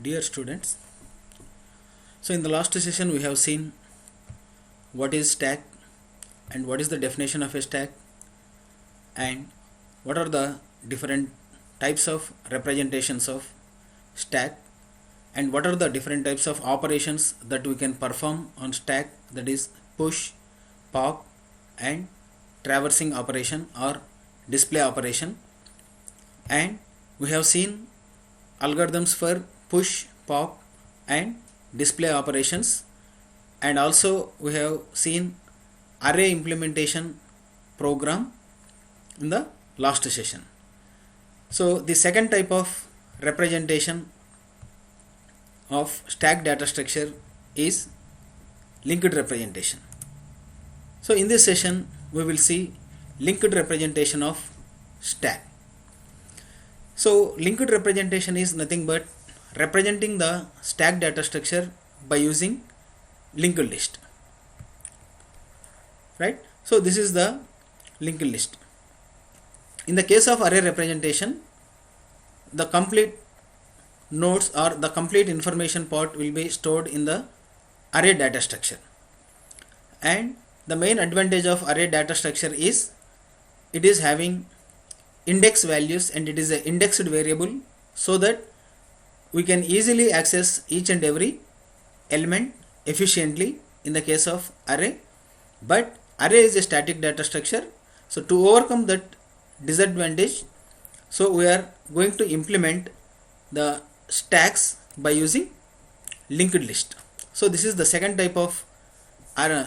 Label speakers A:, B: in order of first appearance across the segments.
A: Dear students, so in the last session we have seen what is stack and what is the definition of a stack and what are the different types of representations of stack and what are the different types of operations that we can perform on stack, that is push, pop and traversing operation or display operation. And we have seen algorithms for push, pop and display operations, and also we have seen array implementation program in the last session. So the second type of representation of stack data structure is linked representation. So in this session we will see linked representation of stack. So linked representation is nothing but representing the stack data structure by using linked list, right? So this is the linked list. In the case of array representation, the complete nodes or the complete information part will be stored in the array data structure, and the main advantage of array data structure is it is having index values and it is an indexed variable, so that we can easily access each and every element efficiently in the case of array. But array is a static data structure, so to overcome that disadvantage, so we are going to implement the stacks by using linked list. So this is the second type of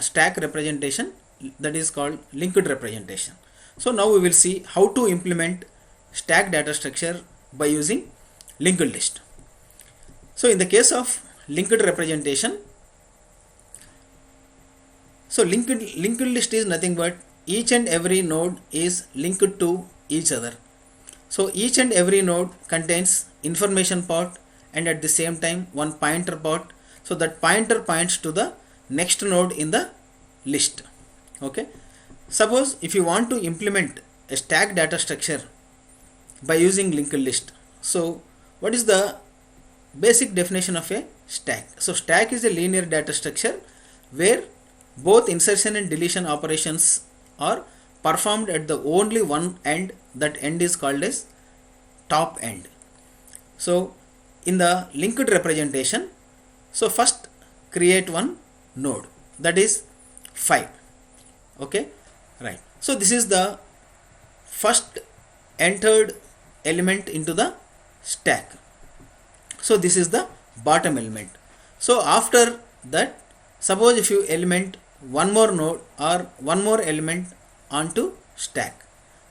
A: stack representation, that is called linked representation. So now we will see how to implement stack data structure by using linked list. So in the case of linked representation, so linked list is nothing but each and every node is linked to each other. So each and every node contains information part and at the same time one pointer part. So that pointer points to the next node in the list. Okay. Suppose if you want to implement a stack data structure by using linked list, so what is the basic definition of a stack? So stack is a linear data structure where both insertion and deletion operations are performed at the only one end. That end is called as top end. So in the linked representation, so first create one node, that is 5. Okay, right. So this is the first entered element into the stack. So this is the bottom element. So after that, suppose if you element one more node or one more element onto stack,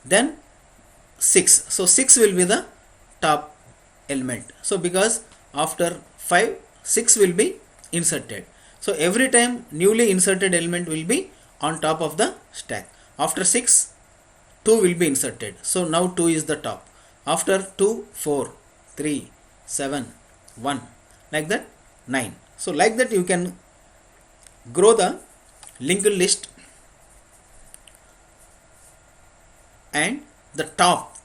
A: then 6. So 6 will be the top element. So because after 5, 6 will be inserted. So every time newly inserted element will be on top of the stack. After 6, 2 will be inserted. So now 2 is the top. After 2, 4, 3, 7, 1, like that 9. So like that you can grow the linked list. And the top,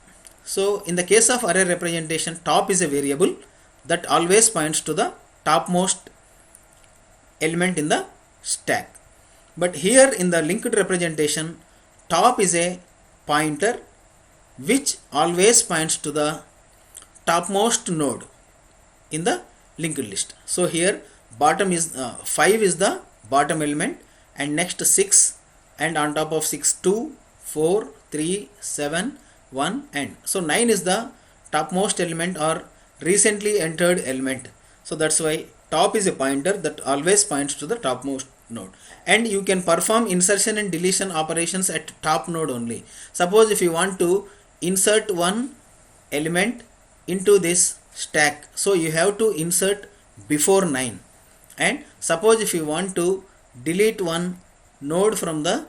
A: so in the case of array representation, top is a variable that always points to the topmost element in the stack. But here in the linked representation, top is a pointer which always points to the topmost node in the linked list. So here bottom is 5 is the bottom element, and next 6, and on top of 6 2, 4, 3, 7, 1, and so 9 is the topmost element or recently entered element. So that's why top is a pointer that always points to the topmost node, and you can perform insertion and deletion operations at top node only. Suppose if you want to insert one element into this stack, so you have to insert before 9, and suppose if you want to delete one node from the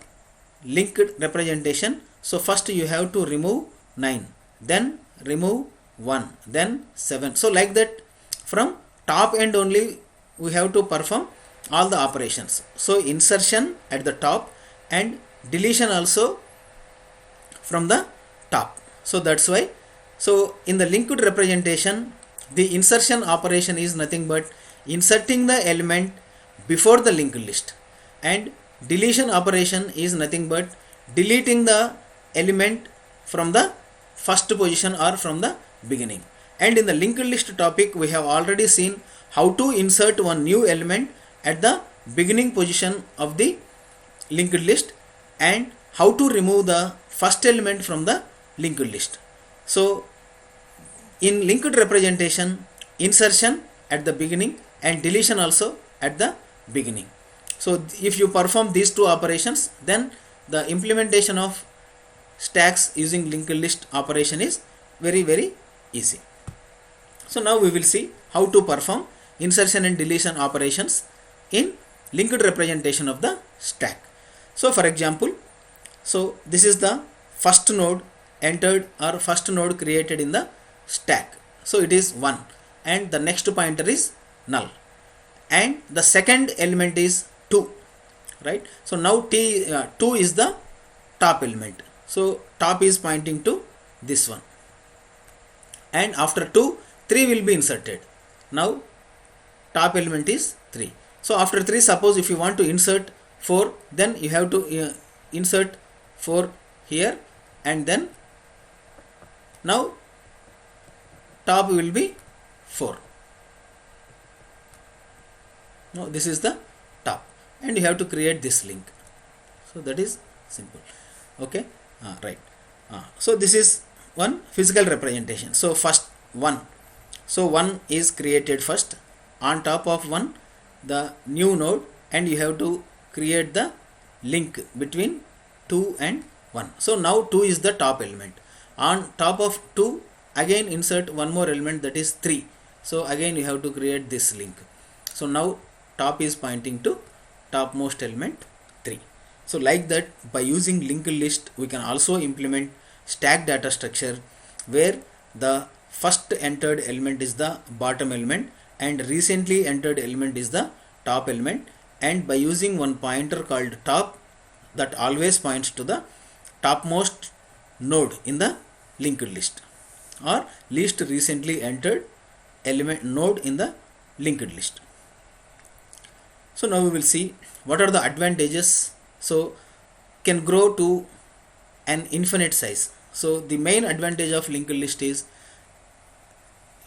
A: linked representation, so first you have to remove 9, then remove 1, then 7. So like that from top end only we have to perform all the operations. So insertion at the top and deletion also from the top. So that's why, so in the linked representation, The insertion operation is nothing but inserting the element before the linked list, and deletion operation is nothing but deleting the element from the first position or from the beginning. And in the linked list topic, we have already seen how to insert one new element at the beginning position of the linked list and how to remove the first element from the linked list. So in linked representation, insertion at the beginning and deletion also at the beginning. So if you perform these two operations, then the implementation of stacks using linked list operation is very easy. So now we will see how to perform insertion and deletion operations in linked representation of the stack. So for example, so this is the first node entered or first node created in the stack. So it is 1 and the next pointer is null, and the second element is 2, right? So now 2 is the top element. So top is pointing to this one, and after 2, 3 will be inserted. Now top element is 3. So after 3, suppose if you want to insert 4, then you have to insert 4 here, and then now top will be 4. Now this is the top, and you have to create this link. So that is simple. Okay, right. So this is one physical representation. So first 1. So 1 is created first. On top of 1, the new node, and you have to create the link between 2 and 1. So now 2 is the top element. On top of 2, again insert one more element, that is 3. So again you have to create this link. So now top is pointing to topmost element 3. So like that, by using linked list, we can also implement stack data structure where the first entered element is the bottom element and recently entered element is the top element, and by using one pointer called top, that always points to the topmost node in the linked list or least recently entered element node in the linked list. So now we will see what are the advantages. So can grow to an infinite size. So the main advantage of linked list is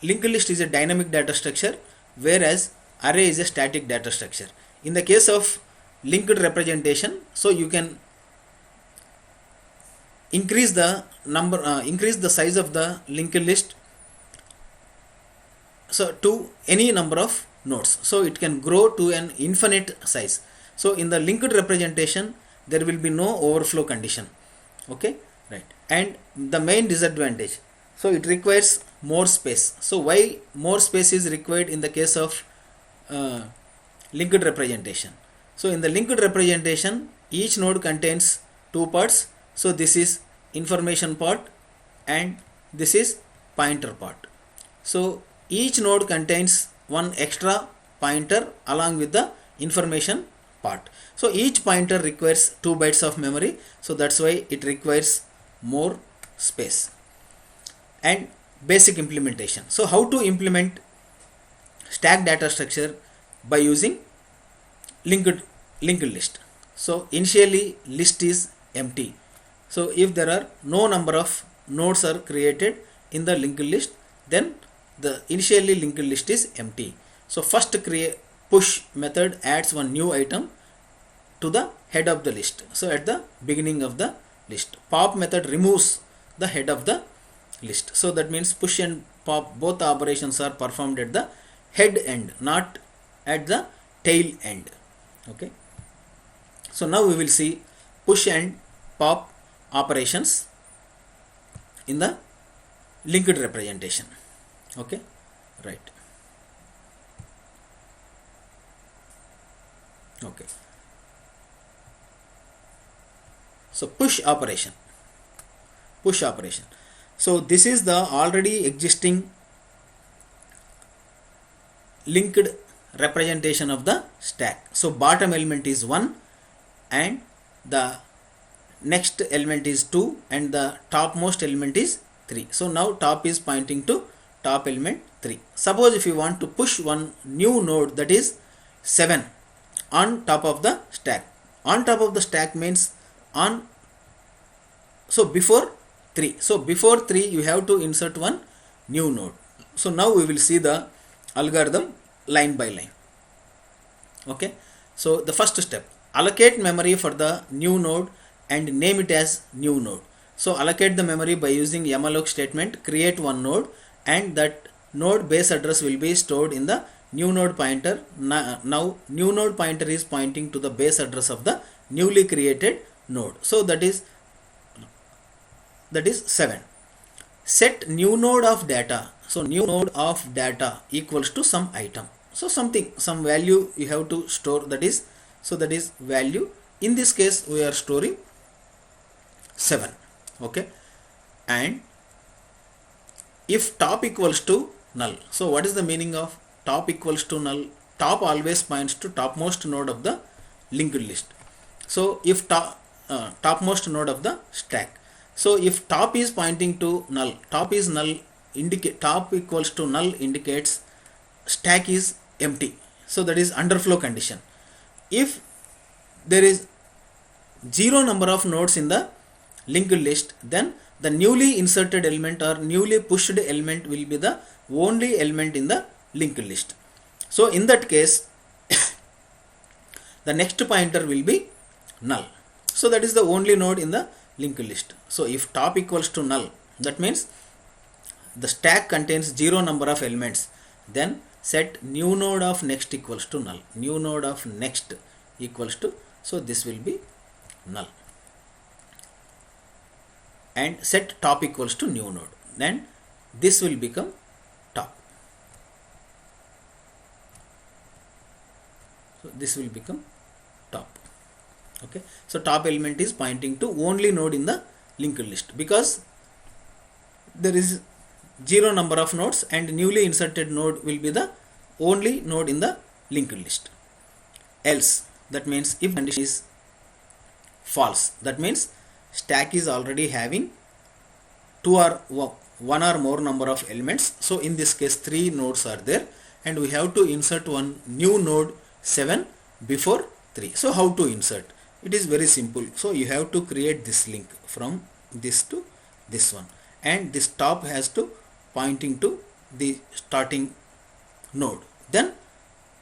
A: a dynamic data structure, whereas array is a static data structure. In the case of linked representation, so you can increase the size of the linked list so to any number of nodes. So it can grow to an infinite size. So in the linked representation, there will be no overflow condition. Okay, right. And the main disadvantage, so it requires more space. So why more space is required in the case of linked representation? So in the linked representation, each node contains 2 parts. So this is information part and this is pointer part. So each node contains one extra pointer along with the information part. So each pointer requires 2 bytes of memory. So that's why it requires more space. And basic implementation. So how to implement stack data structure by using linked list. So initially list is empty. So if there are no number of nodes are created in the linked list, then the initially linked list is empty. So first push method adds one new item to the head of the list. So at the beginning of the list, pop method removes the head of the list. So that means push and pop, both operations are performed at the head end, not at the tail end. Okay. So now we will see push and pop operations in the linked representation. Okay, right. Okay. So push operation. So this is the already existing linked representation of the stack. So bottom element is 1 and the next element is 2 and the topmost element is 3. So now top is pointing to top element 3. Suppose if you want to push one new node, that is 7, on top of the stack. On top of the stack means before 3. So before 3 you have to insert one new node. So now we will see the algorithm line by line. Okay, so the first step, allocate memory for the new node and name it as new node. So allocate the memory by using malloc statement, create one node, and that node base address will be stored in the new node pointer. Now new node pointer is pointing to the base address of the newly created node. So that is 7. Set new node of data. So new node of data equals to some item. So some value you have to store, that is value. In this case we are storing 7. Okay, and if top equals to null. So what is the meaning of top equals to null? Top always points to topmost node of the linked list. So if topmost node of the stack. So if top is pointing to null, top is null, top equals to null indicates stack is empty. So that is underflow condition. If there is 0 number of nodes in the linked list, then the newly inserted element or newly pushed element will be the only element in the linked list. So in that case the next pointer will be null. So that is the only node in the linked list. So if top equals to null, that means the stack contains 0 number of elements. Then set new node of next equals to null. New node of next equals to, so this will be null. And set top equals to new node. Then this will become top. So this will become top. Okay, so top element is pointing to only node in the linked list because there is 0 number of nodes and newly inserted node will be the only node in the linked list. Else, that means if condition is false, that means stack is already having 2 or 1 or more number of elements. So in this case 3 nodes are there and we have to insert one new node 7 before 3. So how to insert? It is very simple. So you have to create this link from this to this one, and this top has to pointing to the starting node. Then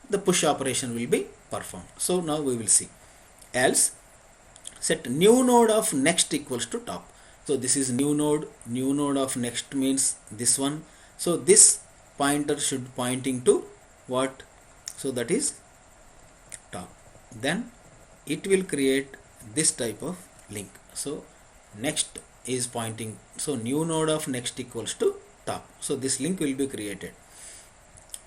A: the push operation will be performed. So now we will see. Else, set new node of next equals to top. So this is new node of next means this one. So this pointer should pointing to what? So that is top. Then it will create this type of link. So next is pointing, so new node of next equals to top. So this link will be created.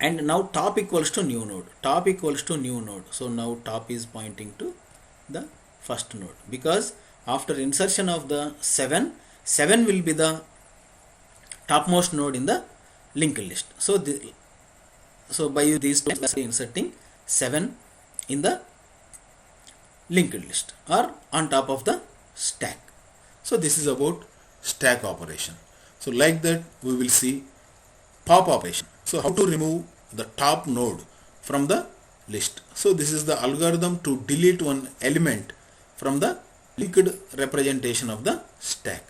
A: And now top equals to new node. Top equals to new node. So now top is pointing to the first node because after insertion of the 7 will be the topmost node in the linked list. So by these two inserting 7 in the linked list or on top of the stack. So this is about stack operation. So like that we will see pop operation. So how to remove the top node from the list. So this is the algorithm to delete one element from the linked representation of the stack.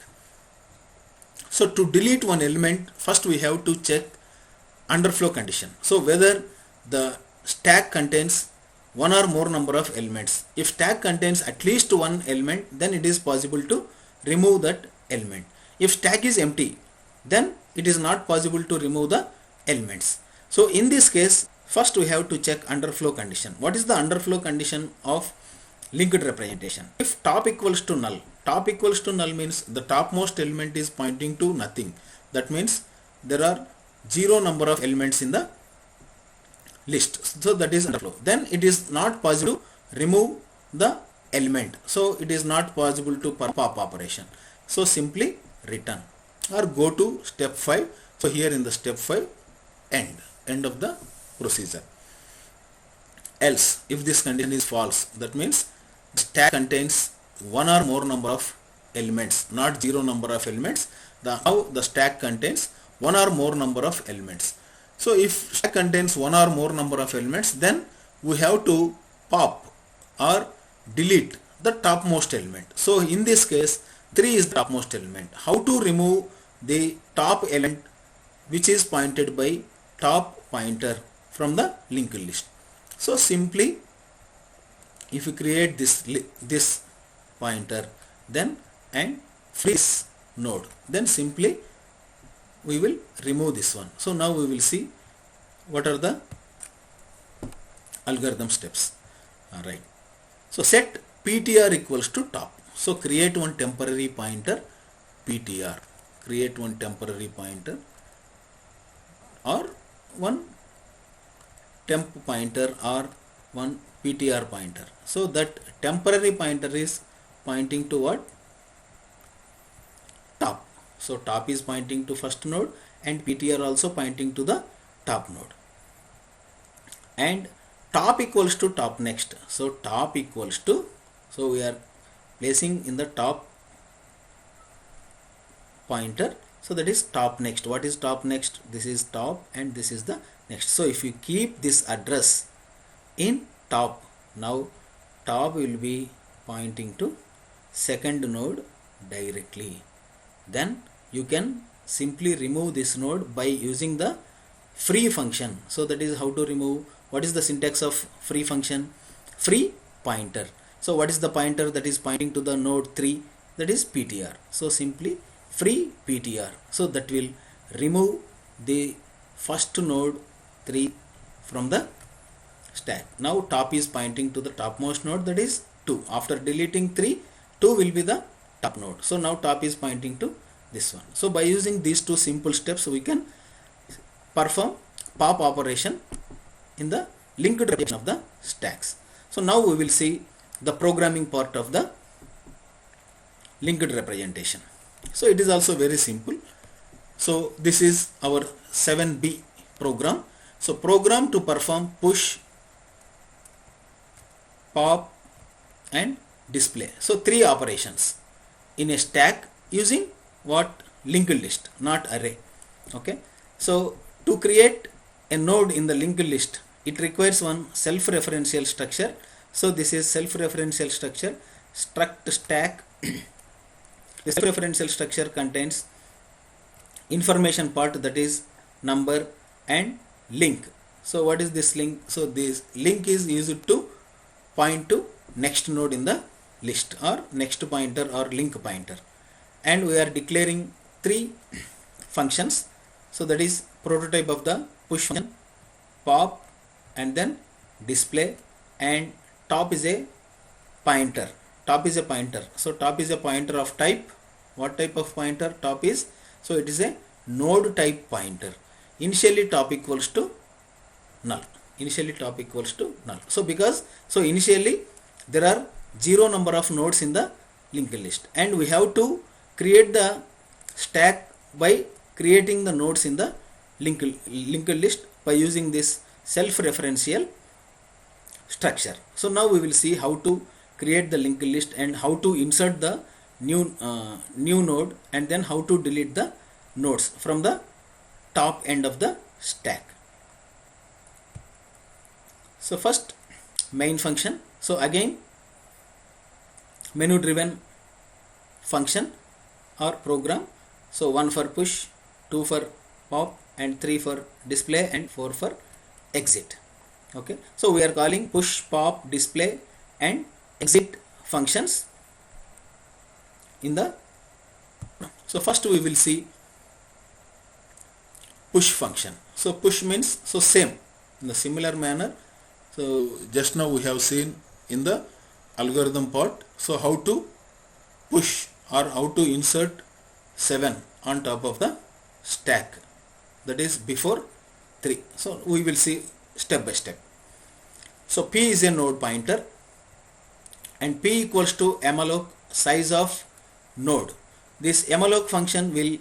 A: So to delete one element, first we have to check underflow condition. So whether the stack contains 1 or more number of elements. If stack contains at least 1 element, then it is possible to remove that element. If stack is empty, then it is not possible to remove the elements. So in this case, first we have to check underflow condition. What is the underflow condition of linked representation? If top equals to null, top equals to null means the topmost element is pointing to nothing. That means there are 0 number of elements in the list. So that is underflow. Then it is not possible to remove the element. So it is not possible to pop operation. So simply return or go to step 5. So here in the step 5, end of the procedure. Else, if this condition is false, that means stack contains 1 or more number of elements, not 0 number of elements. Now the stack contains one or more number of elements. So if stack contains one or more number of elements, then we have to pop or delete the topmost element. So in this case 3 is the topmost element. How to remove the top element which is pointed by top pointer from the linked list? So simply, if you create this pointer then and freeze node, then simply we will remove this one. So now we will see what are the algorithm steps. Alright, so set ptr equals to top. So create one temporary pointer ptr, create one temporary pointer or one temp pointer or one ptr pointer. So that temporary pointer is pointing to what? Top. So top is pointing to first node and ptr also pointing to the top node. And top equals to top next. So top equals to, so we are placing in the top pointer. So that is top next. What is top next? This is top and this is the next. So if you keep this address in top, now top will be pointing to second node directly. Then you can simply remove this node by using the free function. So that is how to remove. What is the syntax of free function? Free pointer. So what is the pointer that is pointing to the node 3? That is ptr. So simply free ptr. So that will remove the first node 3 from the stack. Now top is pointing to the topmost node, that is 2. After deleting 3, 2 will be the top node. So now top is pointing to this one. So by using these two simple steps we can perform pop operation in the linked representation of the stacks. So now we will see the programming part of the linked representation. So it is also very simple. So this is our 7B program. So program to perform push, pop and display. So 3 operations in a stack using what? Linked list, not array. Okay. So to create a node in the linked list, it requires one self-referential structure. So this is self-referential structure, struct stack. The self-referential structure contains information part, that is number and link. So what is this link? So this link is used to point to next node in the list or next pointer or link pointer. And we are declaring 3 functions. So that is prototype of the push function, pop and then display, and top is a pointer. Top is a pointer. So top is a pointer of type. What type of pointer? Top is, so it is a node type pointer. Initially top equals to null. Initially top equals to null. So because, so initially there are 0 number of nodes in the linked list and we have to create the stack by creating the nodes in the linked list by using this self-referential structure. So now we will see how to create the linked list and how to insert the new node and then how to delete the nodes from the top end of the stack. So first main function. So again menu driven function or program. So 1 for push, 2 for pop and 3 for display and 4 for exit. Okay, so we are calling push, pop, display and exit functions in the. So first we will see push function. So push means, so same in the similar manner. So just now we have seen in the algorithm part, so how to push or how to insert 7 on top of the stack, that is before 3. So we will see step by step. So P is a node pointer and P equals to malloc size of node. This malloc function will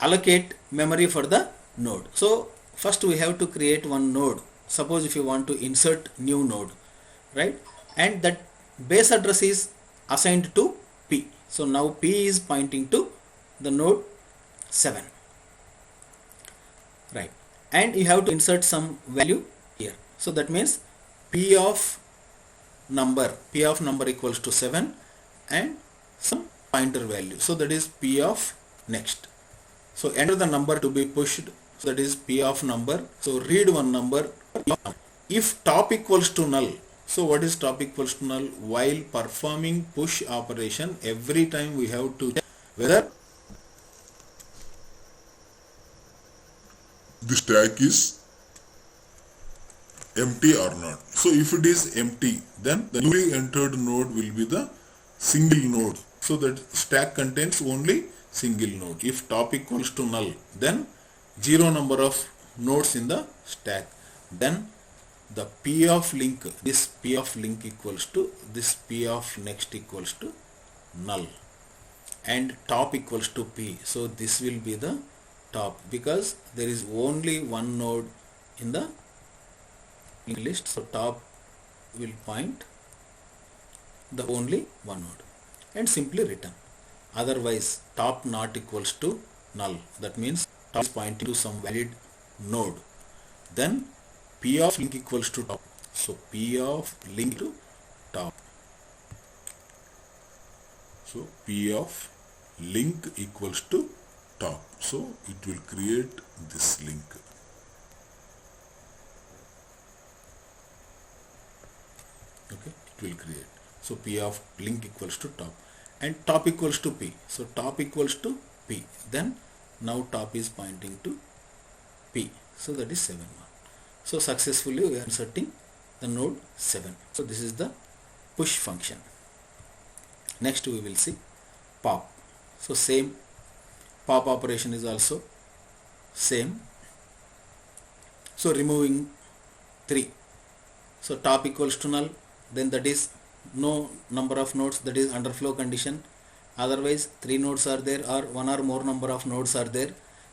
A: allocate memory for the node. So first we have to create one node. Suppose if you want to insert new node, right, and that base address is assigned to P. So now P is pointing to the node 7. and you have to insert some value here. So that means p of number equals to 7 and some pointer value. So that is p of next. So enter the number to be pushed. So that is p of number. So read one number. If top equals to null. So what is top equals to null? While performing push operation, every time we have to check whether
B: the stack is empty or not. So if it is empty, then the newly entered node will be the single node. So that stack contains only single node. If top equals to null, then zero number of nodes in the stack. Then the p of link, this p of link equals to this p of next equals to null, and top equals to p. So this will be the top because there is only one node in the list. So top will point the only one node and simply return. Otherwise top not equals to null, that means top is pointing to some valid node. Then p of link equals to top. So p of link to top. So p of link equals to top. So it will create this link. Okay, it will create. So p of link equals to top and top equals to p. So top equals to p. Then now top is pointing to p. So that is 7 1. So successfully we are inserting the node 7. So this is the push function. Next we will see pop. So same pop operation is also same. So removing 3. So top equals to null, then that is no number of nodes, that is underflow condition. Otherwise 3 nodes are there or one or more number of nodes are there,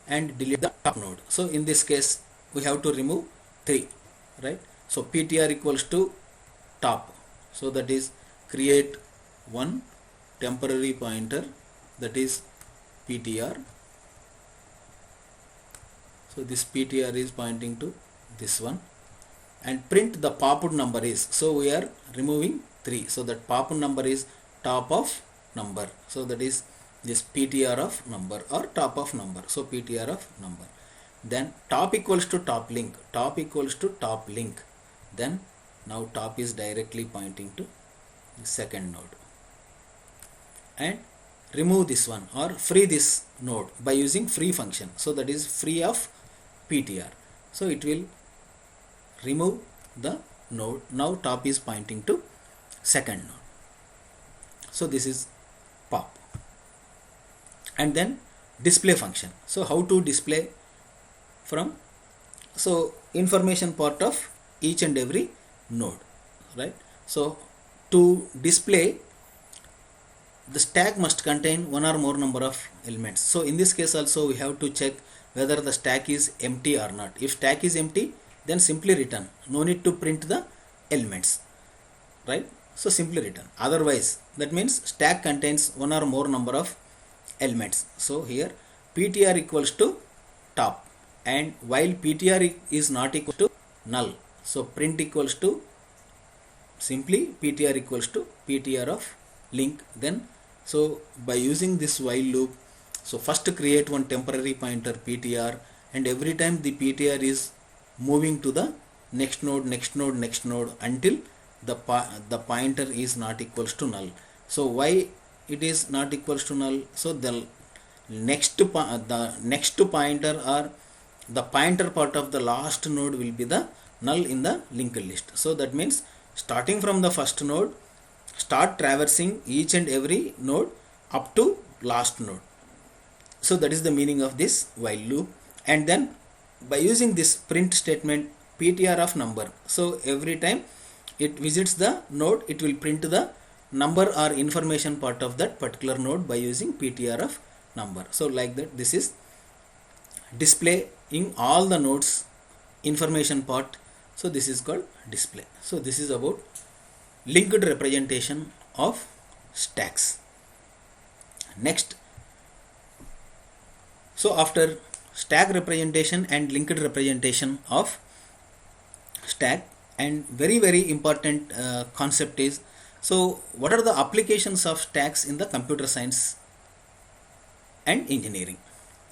B: and delete the top node. So in this case we have to remove 3, right? So ptr equals to top. So that is create one temporary pointer, that is ptr. So this ptr is pointing to this one, and print the popped number is. So we are removing 3. So that popped number is top of number. So that is this ptr of number or top of number. So ptr of number. Then top equals to top link. Top equals to top link. Then now top is directly pointing to the second node. And remove this one or free this node by using free function. So that is free of ptr. So it will remove the node. Now top is pointing to second node. So this is pop. And then display function. So how to display from, so information part of each and every node, right? So to display, the stack must contain one or more number of elements. So in this case also we have to check whether the stack is empty or not. If stack is empty, then simply return. No need to print the elements, right? So simply return. Otherwise, that means stack contains one or more number of elements. So here ptr equals to top, and while ptr is not equal to null, so print equals to simply ptr equals to ptr of link. Then so by using this while loop, so first create one temporary pointer ptr, and every time the ptr is moving to the next node, next node, next node until the pointer is not equals to null. So why it is not equals to null? So the next pointer or the pointer part of the last node will be the null in the linked list. So that means starting from the first node, start traversing each and every node up to last node. So that is the meaning of this while loop. And then by using this print statement ptr of number, so every time it visits the node, it will print the number or information part of that particular node by using ptr of number. So like that, this is displaying all the nodes information part. So this is called display. So this is about linked representation of stacks. Next, so after
A: stack representation and linked representation of stack. And very important concept is, so what are the applications of stacks in the computer science and engineering?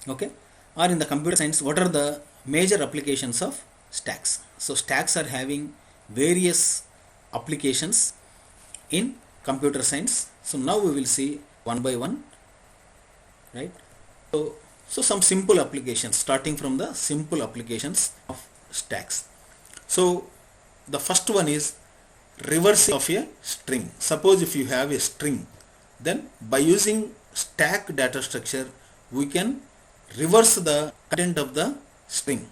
A: Okay, or in the computer science, what are the major applications of stacks? So stacks are having various applications in computer science. So now we will see one by one, right? So some simple applications, starting from the simple applications of stacks. So the first one is reversing of a string. Suppose if you have a string, then by using stack data structure we can reverse the content of the string.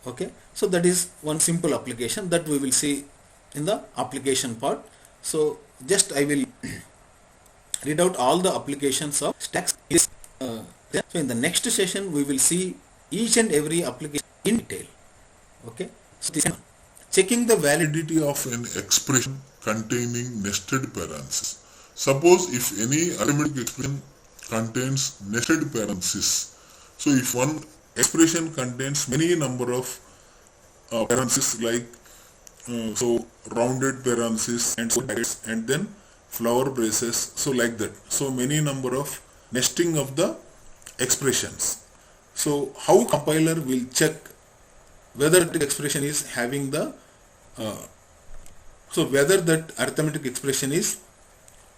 A: Okay, so that is one simple application that we will see in the application part. So just I will read out all the applications of stacks. So in the next session we will see each and every application in detail. Okay, so this one, checking the validity
C: Validity of an expression containing nested parentheses. Suppose if any arithmetic expression contains nested parentheses. So if one expression contains many number of parentheses, like so rounded parentheses and so brackets and then flower braces, so like that. So many number of nesting of the expressions. So how compiler will check whether the expression is having the so whether that arithmetic expression is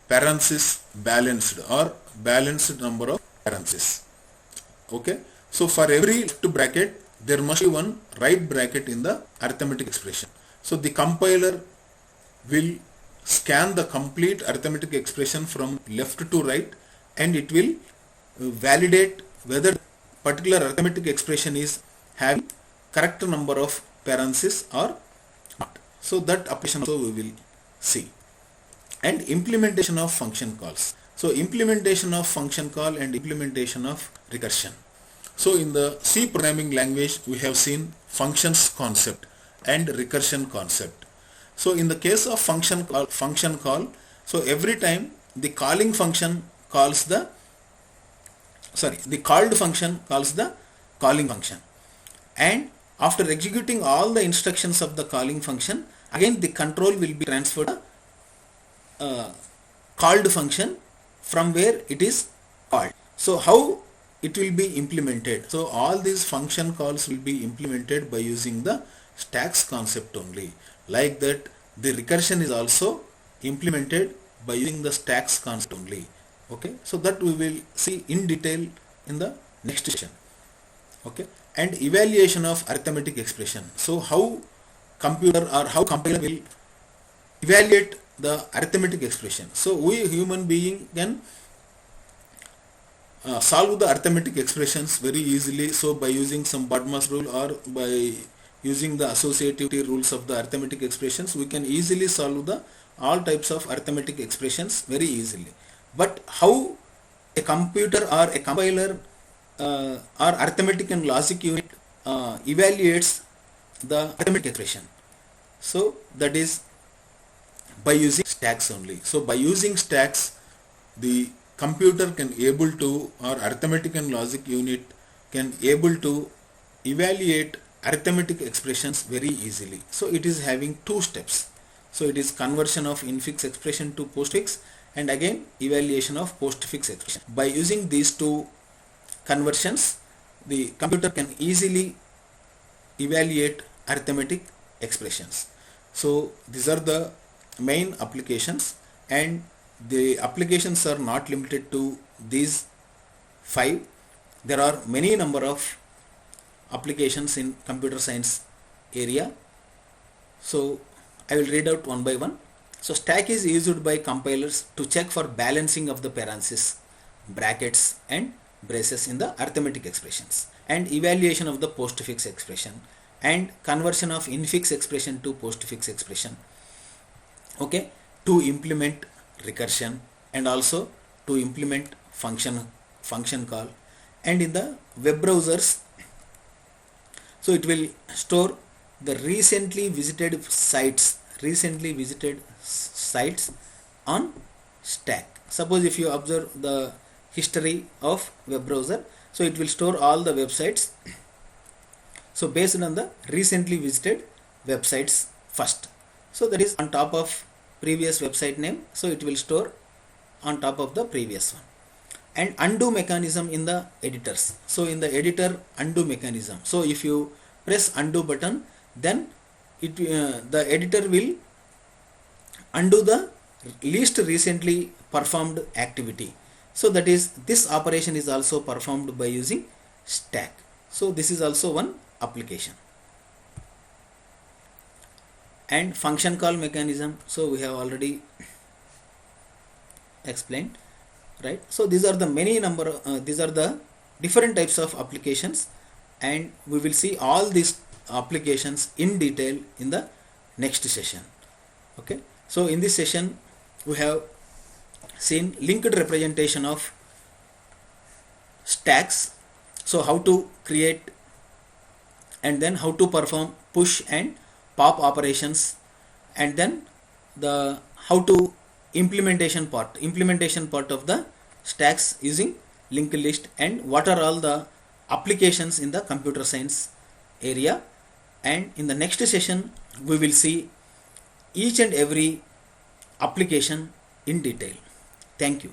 C: parenthesis balanced or balanced number of parentheses. Okay, so for every left bracket there must be one right bracket in the arithmetic expression. So the compiler will scan the complete arithmetic expression from left to right, and it will validate whether particular arithmetic expression is having correct number of parentheses or not. So that application also we will see. And implementation of function calls. So implementation of function call and implementation of recursion. So in the C programming language we have seen functions concept and recursion concept. So in the case of function call, so every time the calling function calls the called function calls the calling function, and after executing all the instructions of the calling function, again the control will be transferred to called function from where it is called. So how it will be implemented? So all these function calls will be implemented by using the stacks concept only. Like that, the recursion is also implemented by using the stacks concept only. Okay, so that we will see in detail in the next session. Okay, and evaluation of arithmetic expression. So how computer or how compiler will evaluate the arithmetic expression? So we human being can solve the arithmetic expressions very easily. So by using some BODMAS rule or by using the associativity rules of the arithmetic expressions, we can easily solve the all types of arithmetic expressions very easily. But how a computer or a compiler or arithmetic and logic unit evaluates the arithmetic expression? So that is by using stacks only. So by using stacks, the computer can able to, or arithmetic and logic unit can able to evaluate arithmetic expressions very easily. So it is having two steps. So it is conversion of infix expression to postfix, and again evaluation of postfix expression. By using these two conversions, the computer can easily evaluate arithmetic expressions. So these are the main applications, and the applications are not limited to these 5. There are many number of applications in computer science area. So I will read out one by one. So stack is used by compilers to check for balancing of the parentheses, brackets and braces in the arithmetic expressions, and evaluation of the postfix expression, and conversion of infix expression to postfix expression. Okay, to implement recursion, and also to implement function call. And in the web browsers, so it will store the recently visited sites on stack. Suppose if you observe the history of web browser,
B: So it will store all the websites. So based on the recently visited websites first. So that is on top of previous website name. So it will store on top of the previous one. And undo mechanism in the editors. So in the editor, undo mechanism. So if you press undo button, then the editor will undo the least recently performed activity. So that is, this operation is also performed by using stack. So this is also one application. And function call mechanism, so we have already explained, right? So these are the these are the different types of applications, and we will see all these applications in detail in the next session. Okay, so in this session we have seen linked representation of stacks, so how to create and then how to perform push and pop operations, and then the how to implementation part of the stacks using linked list, and what are all the applications in the computer science area. And in the next session we will see each and every application in detail. Thank you.